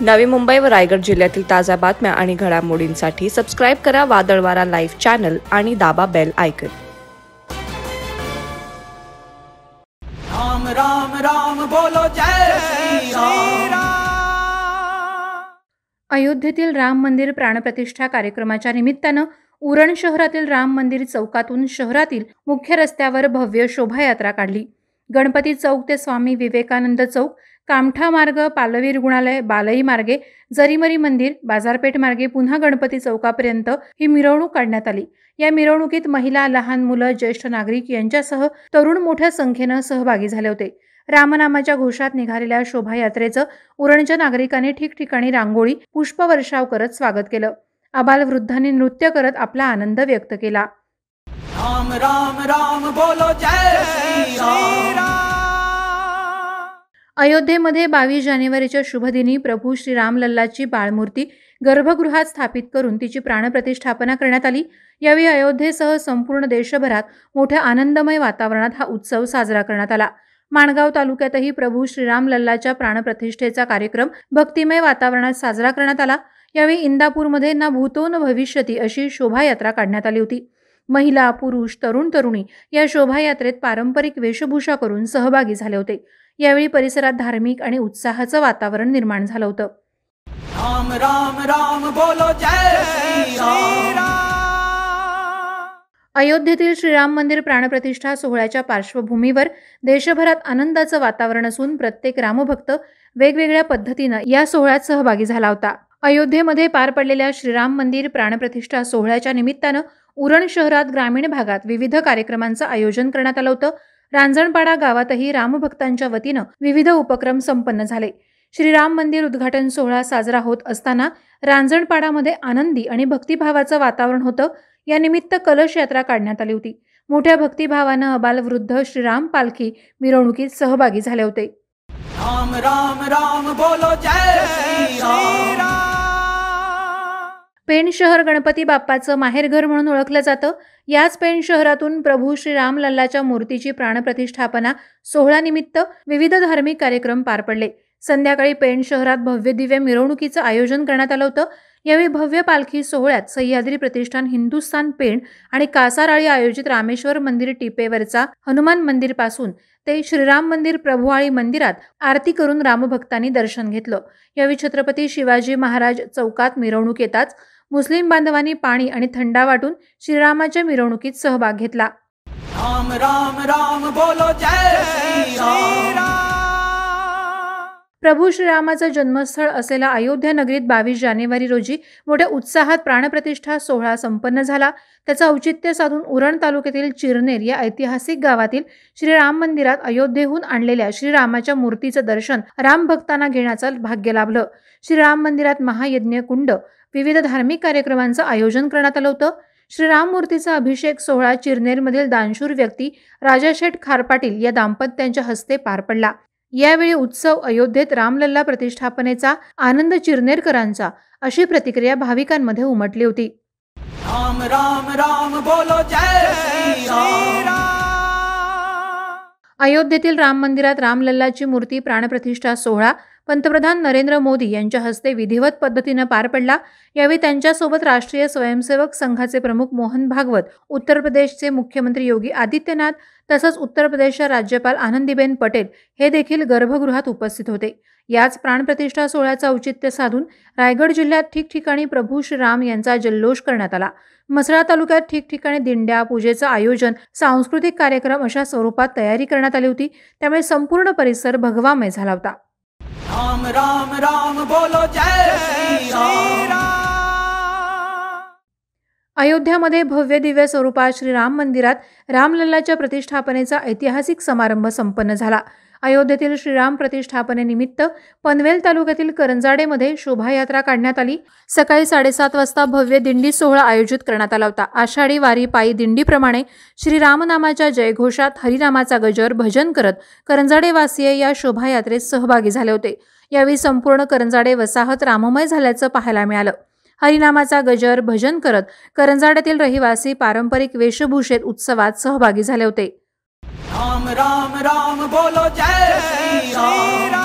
नवी मुंबई व रायगड जिल्ह्यातील ताज्या बातम्या आणि घडामोडींसाठी सबस्क्राइब करा वादळवारा लाईव्ह चॅनल आणि दाबा बेल आयकॉन। राम राम राम बोलो जय श्री राम। अयोध्येतील राम मंदिर प्राणप्रतिष्ठा कार्यक्रमाच्या निमित्तानं उरण शहरातील राम मंदिर चौकातून शहरातील मुख्य रस्त्यावर भव्य शोभायात्रा काढली। गणपती चौक ते स्वामी विवेकानंद चौक, कामठा मार्ग, पालवी रुग्णालय, बालई मार्गे, जरीमरी मंदिर, बाजारपेठ मार्गे पुन्हा गणपती चौकापर्यंत ही मिरवणूक काढण्यात आली। या मिरवणुकीत महिला, लहान मुलं, ज्येष्ठ नागरिक यांच्यासह तरुण मोठ्या संख्येनं सहभागी झाले होते। रामनामाच्या घोषात निघालेल्या शोभायात्रेचं उरणच्या नागरिकांनी ठिकठिकाणी रांगोळी, पुष्पवर्षाव करत स्वागत केलं। आबालवृद्धांनी नृत्य करत आपला आनंद व्यक्त केला। राम राम राम बोलो जय श्री राम। अयोध्येमध्ये 22 जानेवारीच्या शुभदिनी प्रभू श्री राम लल्लाची बाळमूर्ती गर्भगृहात स्थापित करून तिची प्राणप्रतिष्ठापना करण्यात आली। यावेळी अयोध्येसह संपूर्ण देशभरात मोठ्या आनंदमय वातावरणात हा उत्सव साजरा करण्यात आला। माणगाव तालुक्यातही प्रभू श्रीराम लल्लाच्या प्राणप्रतिष्ठेचा कार्यक्रम भक्तिमय वातावरणात साजरा करण्यात आला। यावेळी इंदापूरमध्ये ना भूतो न भविष्यती अशी शोभायात्रा काढण्यात आली होती। महिला, पुरुष, तरुण तरुणी या शोभायात्रेत पारंपरिक वेशभूषा करून सहभागी झाले होते। यावेळी परिसरात धार्मिक आणि उत्साहाचं वातावरण निर्माण झालं होतं। राम राम राम बोलो जय श्री राम। अयोध्येतील श्रीराम मंदिर प्राणप्रतिष्ठा सोहळ्याच्या पार्श्वभूमीवर देशभरात आनंदाचं वातावरण असून प्रत्येक रामभक्त वेगवेगळ्या पद्धतीनं या सोहळ्यात सहभागी झाला होता। अयोध्येमध्ये पार पडलेल्या श्रीराम मंदिर प्राणप्रतिष्ठा सोहळ्याच्या निमित्तानं उरण शहरात ग्रामीण भागात विविध कार्यक्रमांचं आयोजन करण्यात आलं होतं। रांजणपाडा गावातही रामभक्तांच्या वतीनं विविध उपक्रम संपन्न झाले। श्रीराम मंदिर उद्घाटन सोहळा साजरा होत असताना रांजणपाडामध्ये आनंदी आणि भक्तिभावाचं वातावरण होतं। या निमित्त कलश यात्रा काढण्यात आली होती। मोठ्या भक्तिभावानं अबालवृद्ध श्रीराम पालखी मिरवणुकीत सहभागी झाले होते। राम राम राम बोलो जय श्री राम। पेण शहर गणपती बाप्पाचं माहेरघर म्हणून ओळखलं जातं। याच पेण शहरातून प्रभू श्री राम लल्लाच्या मूर्तीची प्राणप्रतिष्ठापना सोहळ्यानिमित्त विविध धार्मिक कार्यक्रम पार पडले। संध्याकाळी पेण शहरात भव्य दिव्य मिरवणुकीचं आयोजन करण्यात आलं होतं। यावेळी भव्य पालखी सोहळ्यात सह्याद्री प्रतिष्ठान हिंदुस्थान पेण आणि कासाराळी आयोजित रामेश्वर मंदिर टिपेवरचा हनुमान मंदिर पासून ते श्रीराम मंदिर प्रभुआळी मंदिरात आरती करून रामभक्तांनी दर्शन घेतलं। यावेळी छत्रपती शिवाजी महाराज चौकात मिरवणूक येताच मुस्लिम बांधवांनी पाणी आणि थंडा वाटून श्रीरामाच्या मिरवणुकीत सहभाग घेतला। राम राम राम बोलो जय श्री राम। प्रभू श्रीरामाचं जन्मस्थळ असलेल्या अयोध्या नगरीत 22 जानेवारी रोजी मोठ्या उत्साहात प्राणप्रतिष्ठा सोहळा संपन्न झाला। त्याचं औचित्य साधून उरण तालुक्यातील चिरनेर या ऐतिहासिक गावातील श्रीराम मंदिरात अयोध्येहून आणलेल्या श्रीरामाच्या मूर्तीचं दर्शन राम भक्तांना घेण्याचं भाग्य लाभलं। श्रीराम मंदिरात महायज्ञ कुंड, विविध धार्मिक कार्यक्रमांचं आयोजन करण्यात आलं होतं। श्रीराम मूर्तीचा अभिषेक सोहळा चिरनेरमधील दानशूर व्यक्ती राजाशेठ खारपाटील या दाम्पत्यांच्या हस्ते पार पडला। यावेळी उत्सव अयोध्येत रामलल्ला प्रतिष्ठापनेचा आनंद चिरनेरकरांचा अशी प्रतिक्रिया भाविकांमध्ये उमटली होती। राम राम राम बोलो जय श्री राम। अयोध्येतील राम मंदिरात रामलल्लाची मूर्ती प्राणप्रतिष्ठा सोहळा पंतप्रधान नरेंद्र मोदी यांच्या हस्ते विधिवत पद्धतीने पार पडला। यावेळी त्यांच्यासोबत राष्ट्रीय स्वयंसेवक संघाचे प्रमुख मोहन भागवत, उत्तर प्रदेशचे मुख्यमंत्री योगी आदित्यनाथ तसंच उत्तर प्रदेशच्या राज्यपाल आनंदीबेन पटेल हे देखील गर्भगृहात उपस्थित होते। याच प्राणप्रतिष्ठा सोहळ्याचं औचित्य साधून रायगड जिल्ह्यात ठिकठिकाणी प्रभू श्रीराम यांचा जल्लोष करण्यात आला। म्हसळा तालुक्यात ठिकठिकाणी दिंड्या, पूजेचं आयोजन, सांस्कृतिक कार्यक्रम अशा स्वरूपात तयारी करण्यात आली होती। त्यामुळे संपूर्ण परिसर भगवामय झाला होता। राम राम राम बोलो जय श्री राम। अयोध्यामध्ये भव्य दिव्य स्वरूपात श्रीराम मंदिरात रामलल्लाच्या प्रतिष्ठापनेचा ऐतिहासिक समारंभ संपन्न झाला। अयोध्येतील श्रीराम प्रतिष्ठापनेनिमित्त पनवेल तालुक्यातील करंजाडेमध्ये शोभायात्रा काढण्यात आली। सकाळी 7:30 वाजता भव्य दिंडी सोहळा आयोजित करण्यात आला होता। आषाढी वारी पायी दिंडीप्रमाणे श्रीरामनामाच्या जयघोषात हरिनामाचा गजर भजन करत करंजाडेवासीय या शोभायात्रेत सहभागी झाले होते। यावेळी संपूर्ण करंजाडे वसाहत राममय झाल्याचं पाहायला मिळालं। हरिनामाचा गजर भजन करत करंजाड्यातील रहिवासी पारंपरिक वेशभूषेत उत्सवात सहभागी झाले होते। राम राम राम बोलो जय श्री राम।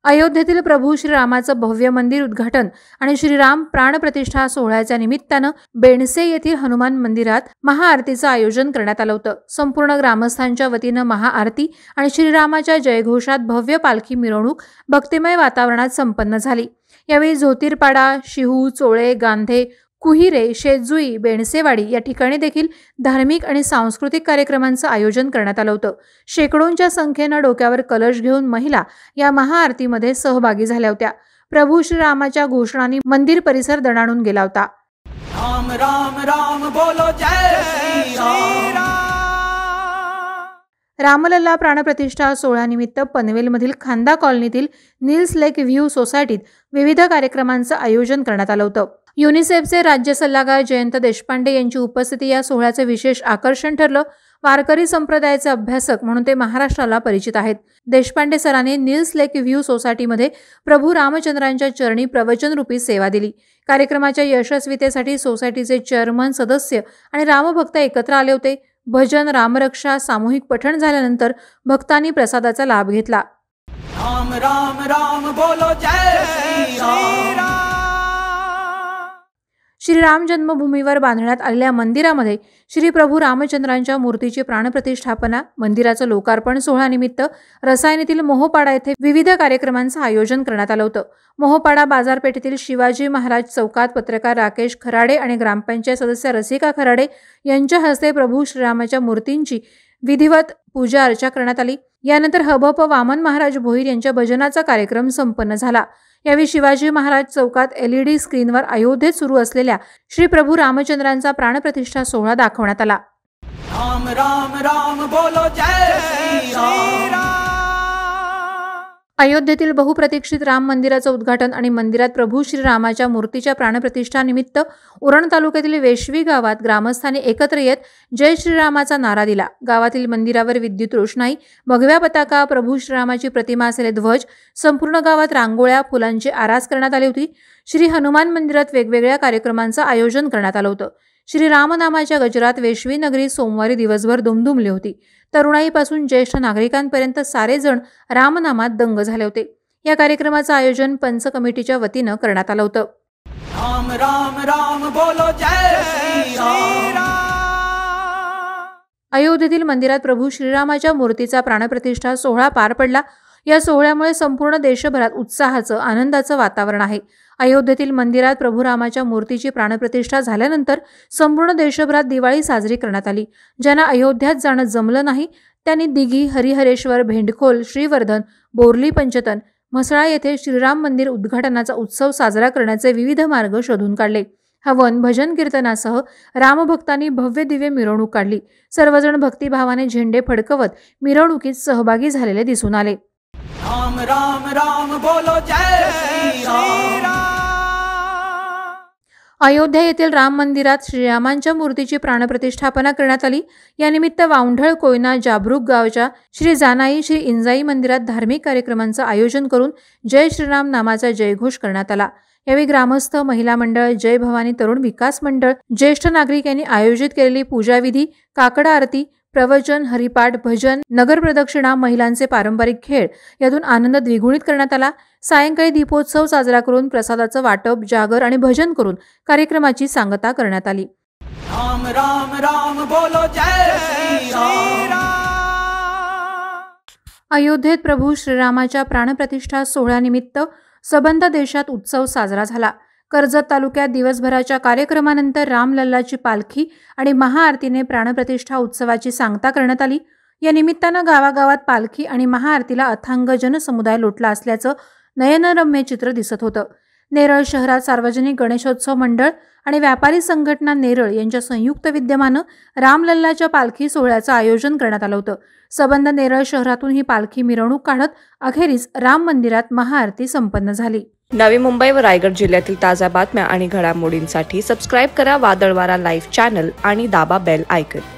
अयोध्येतील प्रभू श्रीरामाचं भव्य मंदिर उद्घाटन आणि श्रीराम प्राणप्रतिष्ठा सोहळ्याच्या निमित्तानं बेणसे येथील हनुमान मंदिरात महाआरतीचं आयोजन करण्यात आलं होतं. संपूर्ण ग्रामस्थांच्या वतीनं महाआरती आणि श्रीरामाच्या जयघोषात भव्य पालखी मिरवणूक भक्तिमय वातावरणात संपन्न झाली. यावेळी ज्योतिरपाडा, शिहू, चोळे, गांधे, कुहिरे, शेतजुई, बेणसेवाडी या ठिकाणी देखील धार्मिक आणि सांस्कृतिक कार्यक्रमांचं आयोजन करण्यात आलं होतं. शेकडोंच्या संख्येनं डोक्यावर कलश घेऊन महिला या महाआरतीमध्ये सहभागी झाल्या होत्या. प्रभू श्रीरामाच्या घोषणांनी मंदिर परिसर दणाणून गेला होता. राम राम राम बोलो जय श्री राम. रामलल्ला प्राणप्रतिष्ठा सोहळ्यानिमित्त पनवेलमधील खांदा कॉलनीतील नील्स लेक व्ह्यू सोसायटीत विविध कार्यक्रमांचं आयोजन करण्यात आलं होतं. युनिसेफचे राज्य सल्लागार जयंत देशपांडे यांची उपस्थिती या सोहळ्याचं विशेष आकर्षण ठरलं. वारकरी संप्रदायाचे अभ्यासक म्हणून ते महाराष्ट्राला परिचित आहेत. देशपांडे सरांनी नील्स लेक व्ह्यू सोसायटीमध्ये प्रभू रामचंद्रांच्या चरणी प्रवचनरूपी सेवा दिली. कार्यक्रमाच्या यशस्वीतेसाठी सोसायटीचे चेअरमन, सदस्य आणि रामभक्त एकत्र आले होते. भजन, रामरक्षा, सामूहिक पठण झाल्यानंतर भक्तांनी प्रसादाचा लाभ घेतला. राम राम राम बोलो जय श्री राम. श्रीराम जन्मभूमीवर बांधण्यात आलेल्या मंदिरामध्ये श्री प्रभू रामचंद्रांच्या मूर्तीची प्राणप्रतिष्ठापना, मंदिराचं लोकार्पण सोहळ्यानिमित्त रसायनीतील मोहपाडा येथे विविध कार्यक्रमांचं आयोजन करण्यात आलं होतं. मोहपाडा बाजारपेठेतील शिवाजी महाराज चौकात पत्रकार राकेश खराडे आणि ग्रामपंचायत सदस्य रसिका खराडे यांच्या हस्ते प्रभू श्रीरामाच्या मूर्तींची विधिवत पूजा अर्चा करण्यात आली. यानंतर हबप वामन महाराज भोईर यांच्या भजनाचा कार्यक्रम संपन्न झाला. यावेळी शिवाजी महाराज चौकात LED स्क्रीनवर अयोध्येत सुरू असलेल्या श्री प्रभू रामचंद्रांचा प्राणप्रतिष्ठा सोहळा दाखवण्यात आला. राम राम राम बोलो जय श्री राम. अयोध्येतील बहुप्रतीक्षित राम मंदिराचं उद्घाटन आणि मंदिरात प्रभू श्रीरामाच्या मूर्तीच्या प्राणप्रतिष्ठानिमित्त उरण तालुक्यातील वेशवी गावात ग्रामस्थांनी एकत्र येत जय श्रीरामाचा नारा दिला. गावातील मंदिरावर विद्युत रोषणाई, भगव्या पताका, प्रभू श्रीरामाची प्रतिमा असलेले ध्वज, संपूर्ण गावात रांगोळ्या, फुलांची आरास करण्यात आली होती. श्री हनुमान मंदिरात वेगवेगळ्या कार्यक्रमांचं आयोजन करण्यात आलं होतं. श्री रामनामाच्या गजरात वेशवी नगरी सोमवारी दिवसभर दुमदुमली होती. तरुणाईपासून ज्येष्ठ नागरिकांपर्यंत सारेजण रामनामात दंग झाले होते. या कार्यक्रमाचं आयोजन पंच कमिटीच्या वतीनं करण्यात आलं होतं. राम राम राम बोलो जय श्री राम. अयोध्येतील मंदिरात प्रभू श्रीरामाच्या मूर्तीचा प्राणप्रतिष्ठा सोहळा पार पडला. या सोहळ्यामुळे संपूर्ण देशभरात उत्साहाचं, आनंदाचं वातावरण आहे. अयोध्येतील मंदिरात प्रभू रामाच्या मूर्तीची प्राणप्रतिष्ठा झाल्यानंतर संपूर्ण देशभरात दिवाळी साजरी करण्यात आली. ज्यांना अयोध्यात जाणं जमलं नाही त्यांनी दिघी, हरिहरेश्वर, भेंडखोल, श्रीवर्धन, बोरली पंचतन, म्हसळा येथे श्रीराम मंदिर उद्घाटनाचा उत्सव साजरा करण्याचे विविध मार्ग शोधून काढले. हवन, भजन कीर्तनासह रामभक्तांनी भव्य दिव्य मिरवणूक काढली. सर्वजण भक्तिभावाने झेंडे फडकवत मिरवणुकीत सहभागी झालेले दिसून आले. राम राम राम बोलो जय श्री राम. अयोध्या येथील राम मंदिरात श्रीरामांच्या मूर्तीची प्राणप्रतिष्ठापना करण्यात आली. यानिमित्त वाउंढळ, कोयना, जाबरूक गावच्या श्री जानाई, श्री इंजाई मंदिरात धार्मिक कार्यक्रमांचं आयोजन करून जय श्रीराम नामाचा जयघोष करण्यात आला. यावेळी ग्रामस्थ, महिला मंडळ, जय भवानी तरुण विकास मंडळ, ज्येष्ठ नागरिक यांनी आयोजित केलेली पूजाविधी, काकड आरती, प्रवचन, हरिपाठ, भजन, नगर प्रदक्षिणा, महिलांचे पारंपरिक खेळ यातून आनंद द्विगुणित करण्यात आला. सायंकाळी दीपोत्सव साजरा करून प्रसादाचं वाटप, जागर आणि भजन करून कार्यक्रमाची सांगता करण्यात आली. राम राम राम बोलो जय श्री राम. अयोध्येत प्रभू श्रीरामाच्या प्राणप्रतिष्ठा सोहळ्यानिमित्त सबंध देशात उत्सव साजरा झाला. कर्जत तालुक्यात दिवसभराच्या कार्यक्रमानंतर रामलल्लाची पालखी आणि महाआरतीने प्राणप्रतिष्ठा उत्सवाची सांगता करण्यात आली. या निमित्तानं गावागावात पालखी आणि महाआरतीला अथांग जनसमुदाय लोटला असल्याचं नयनरम्य चित्र दिसत होतं. नेरळ शहरात सार्वजनिक गणेशोत्सव मंडळ आणि व्यापारी संघटना नेरळ यांच्या संयुक्त विद्यमानं रामलल्लाच्या पालखी सोहळ्याचं आयोजन करण्यात आलं होतं. सबंध नेरळ शहरातून ही पालखी मिरवणूक काढत अखेरीस राम मंदिरात महाआरती संपन्न झाली. नवी मुंबई व रायगड जिल्ह्यातील ताज्या बातम्या आणि घडामोडींसाठी सबस्क्राईब करा वादळवारा लाईव्ह चॅनल आणि दाबा बेल आयकॉन.